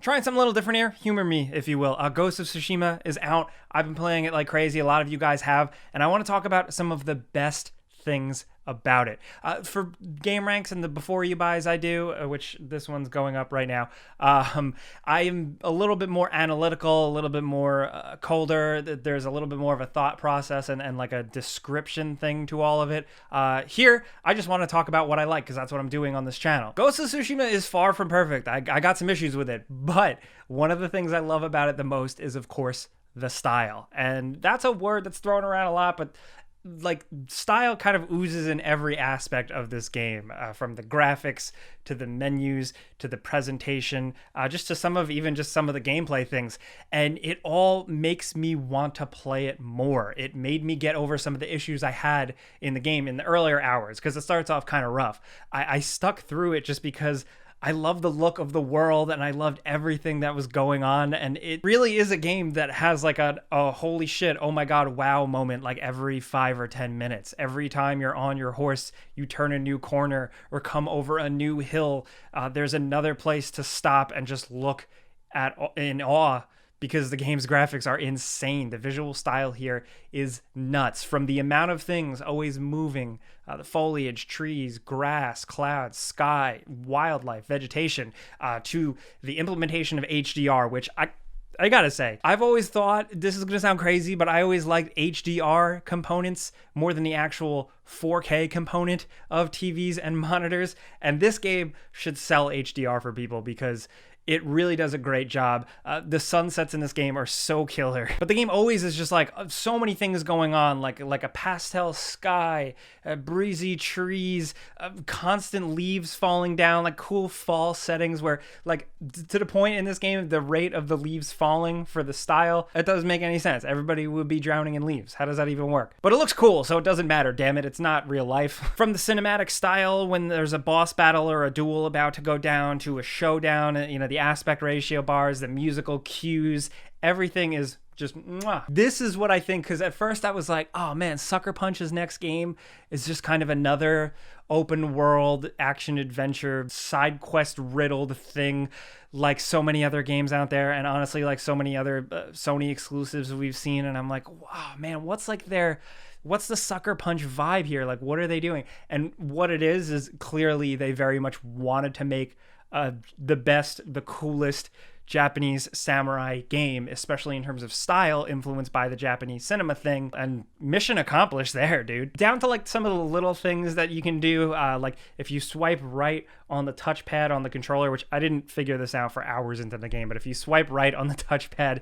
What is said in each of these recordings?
Trying something a little different here, humor me, if you will. Ghost of Tsushima is out. I've been playing it like crazy. A lot of you guys have, and I want to talk about some of the best things about it. For game ranks and the before you buys I do, which this one's going up right now, I am a little bit more analytical, a little bit more colder. There's a little bit more of a thought process and like a description thing to all of it. Here, I just want to talk about what I like, because that's what I'm doing on this channel. Ghost of Tsushima is far from perfect. I got some issues with it, but one of the things I love about it the most is, of course, the style. And that's a word that's thrown around a lot, but like, style kind of oozes in every aspect of this game, from the graphics to the menus to the presentation, just to some of the gameplay things, and it all makes me want to play it more. It made me get over some of the issues I had in the game in the earlier hours, because it starts off kind of rough. I stuck through it just because I love the look of the world and I loved everything that was going on, and it really is a game that has like a holy shit, oh my god, wow moment like every 5 or 10 minutes. Every time you're on your horse, you turn a new corner or come over a new hill, there's another place to stop and just look at in awe, because the game's graphics are insane. The visual style here is nuts. From the amount of things always moving, the foliage, trees, grass, clouds, sky, wildlife, vegetation, to the implementation of HDR, which I gotta say, I've always thought, this is gonna sound crazy, but I always liked HDR components more than the actual 4K component of TVs and monitors. And this game should sell HDR for people, because it really does a great job. The sunsets in this game are so killer. But the game always is just like so many things going on, like a pastel sky, breezy trees, constant leaves falling down, like cool fall settings where, like, to the point in this game, the rate of the leaves falling for the style, it doesn't make any sense. Everybody would be drowning in leaves. How does that even work? But it looks cool, so it doesn't matter, damn it. It's not real life. From the cinematic style, when there's a boss battle or a duel about to go down, to a showdown, you know, the aspect ratio bars, the musical cues, everything is just mwah. This is what I think, because at first I was like, oh man, Sucker Punch's next game is just kind of another open world action adventure side quest riddled thing like so many other games out there, and honestly like so many other Sony exclusives we've seen, and I'm like, wow man, what's the Sucker Punch vibe here? Like, what are they doing? And what it is clearly they very much wanted to make the best, the coolest Japanese samurai game, especially in terms of style, influenced by the Japanese cinema thing, and mission accomplished there, dude. Down to like some of the little things that you can do, like if you swipe right on the touchpad on the controller, which I didn't figure this out for hours into the game, but if you swipe right on the touchpad,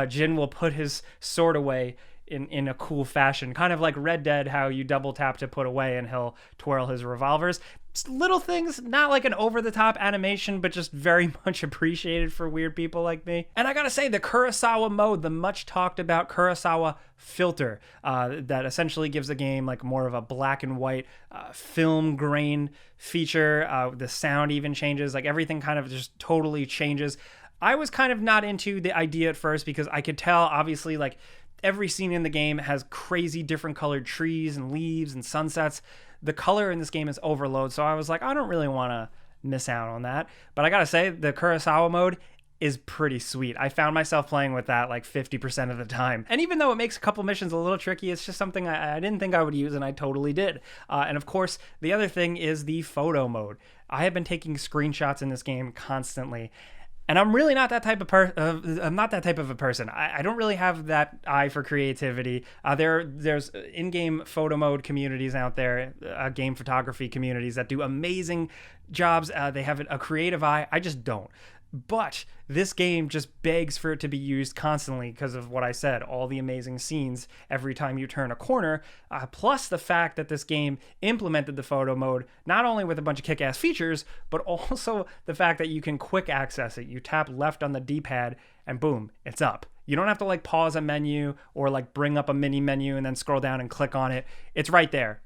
Jin will put his sword away in a cool fashion, kind of like Red Dead, how you double tap to put away and he'll twirl his revolvers. Just little things, not like an over-the-top animation, but just very much appreciated for weird people like me. And I gotta say, the Kurosawa Mode, the much talked about Kurosawa filter, that essentially gives the game like more of a black and white film grain feature. The sound even changes, like everything kind of just totally changes. I was kind of not into the idea at first, because I could tell, obviously, like, every scene in the game has crazy different colored trees and leaves and sunsets. The color in this game is overload, so I was like, I don't really want to miss out on that. But I gotta say, the Kurosawa mode is pretty sweet. I found myself playing with that like 50% of the time. And even though it makes a couple missions a little tricky, it's just something I didn't think I would use, and I totally did. And of course, the other thing is the photo mode. I have been taking screenshots in this game constantly, and I'm really not that type of I'm not that type of a person. I don't really have that eye for creativity. There's in-game photo mode communities out there, game photography communities that do amazing jobs. They have a creative eye. I just don't. But this game just begs for it to be used constantly because of what I said, all the amazing scenes every time you turn a corner, plus the fact that this game implemented the photo mode, not only with a bunch of kick-ass features, but also the fact that you can quick access it. You tap left on the D-pad and boom, it's up. You don't have to like pause a menu or like bring up a mini menu and then scroll down and click on it. It's right there.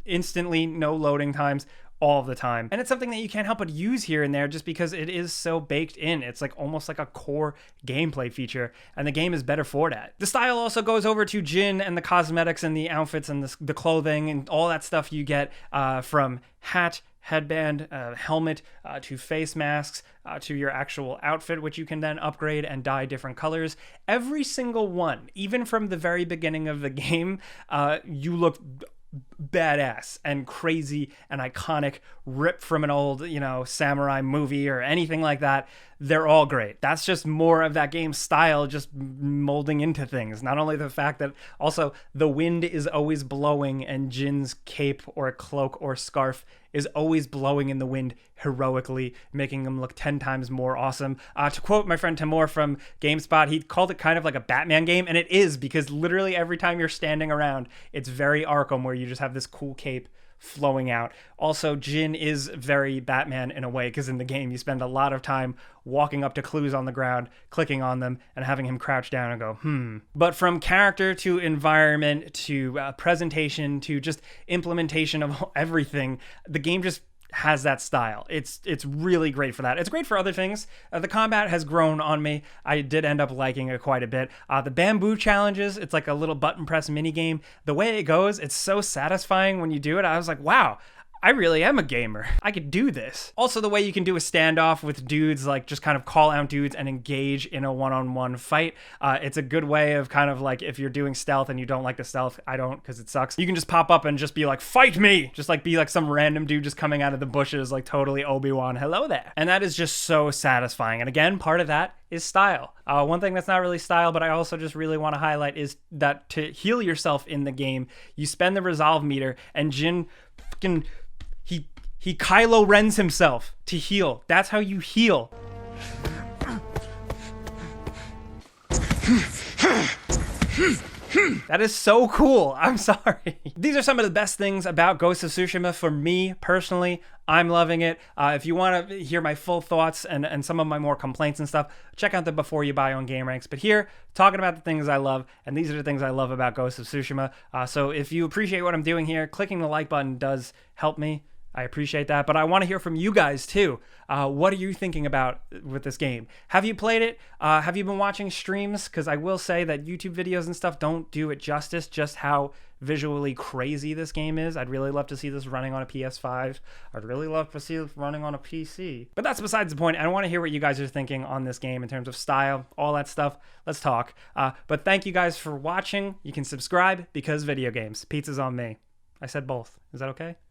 Instantly, no loading times. All the time. And it's something that you can't help but use here and there just because it is so baked in. It's like almost like a core gameplay feature, and the game is better for that. The style also goes over to Jin and the cosmetics and the outfits and the clothing and all that stuff you get, from hat, headband, helmet, to face masks, to your actual outfit, which you can then upgrade and dye different colors. Every single one, even from the very beginning of the game, you look badass and crazy and iconic, ripped from an old, samurai movie or anything like that. They're all great. That's just more of that game's style, just molding into things. Not only the fact that also the wind is always blowing and Jin's cape or cloak or scarf is always blowing in the wind heroically, making him look 10 times more awesome. To quote my friend Timur from GameSpot, he called it kind of like a Batman game, and it is, because literally every time you're standing around, it's very Arkham, where you just have this cool cape flowing out. Also, Jin is very Batman in a way, because in the game you spend a lot of time walking up to clues on the ground, clicking on them, and having him crouch down and go, But from character to environment to presentation to just implementation of everything, the game just has that style. It's really great for that. It's great for other things. The combat has grown on me. I did end up liking it quite a bit. The bamboo challenges, it's like a little button press mini game. The way it goes, it's so satisfying when you do it. I was like, wow, I really am a gamer. I could do this. Also, the way you can do a standoff with dudes, like just kind of call out dudes and engage in a one-on-one fight. It's a good way of kind of like, if you're doing stealth and you don't like the stealth, I don't, because it sucks. You can just pop up and just be like, fight me! Just like be like some random dude just coming out of the bushes, like totally Obi-Wan, hello there. And that is just so satisfying. And again, part of that is style. One thing that's not really style, but I also just really want to highlight, is that to heal yourself in the game, you spend the resolve meter, and Jin fucking... He Kylo Ren's himself to heal. That's how you heal. That is so cool. I'm sorry. These are some of the best things about Ghost of Tsushima for me personally. I'm loving it. If you want to hear my full thoughts and some of my more complaints and stuff, check out the Before You Buy on Game Ranks. But here, talking about the things I love, and these are the things I love about Ghost of Tsushima. So if you appreciate what I'm doing here, clicking the like button does help me. I appreciate that, but I want to hear from you guys too. What are you thinking about with this game? Have you played it? Have you been watching streams? Because I will say that YouTube videos and stuff don't do it justice, just how visually crazy this game is. I'd really love to see this running on a PS5. I'd really love to see this running on a PC. But that's besides the point. I want to hear what you guys are thinking on this game in terms of style, all that stuff. Let's talk. But thank you guys for watching. You can subscribe because video games. Pizza's on me. I said both. Is that okay?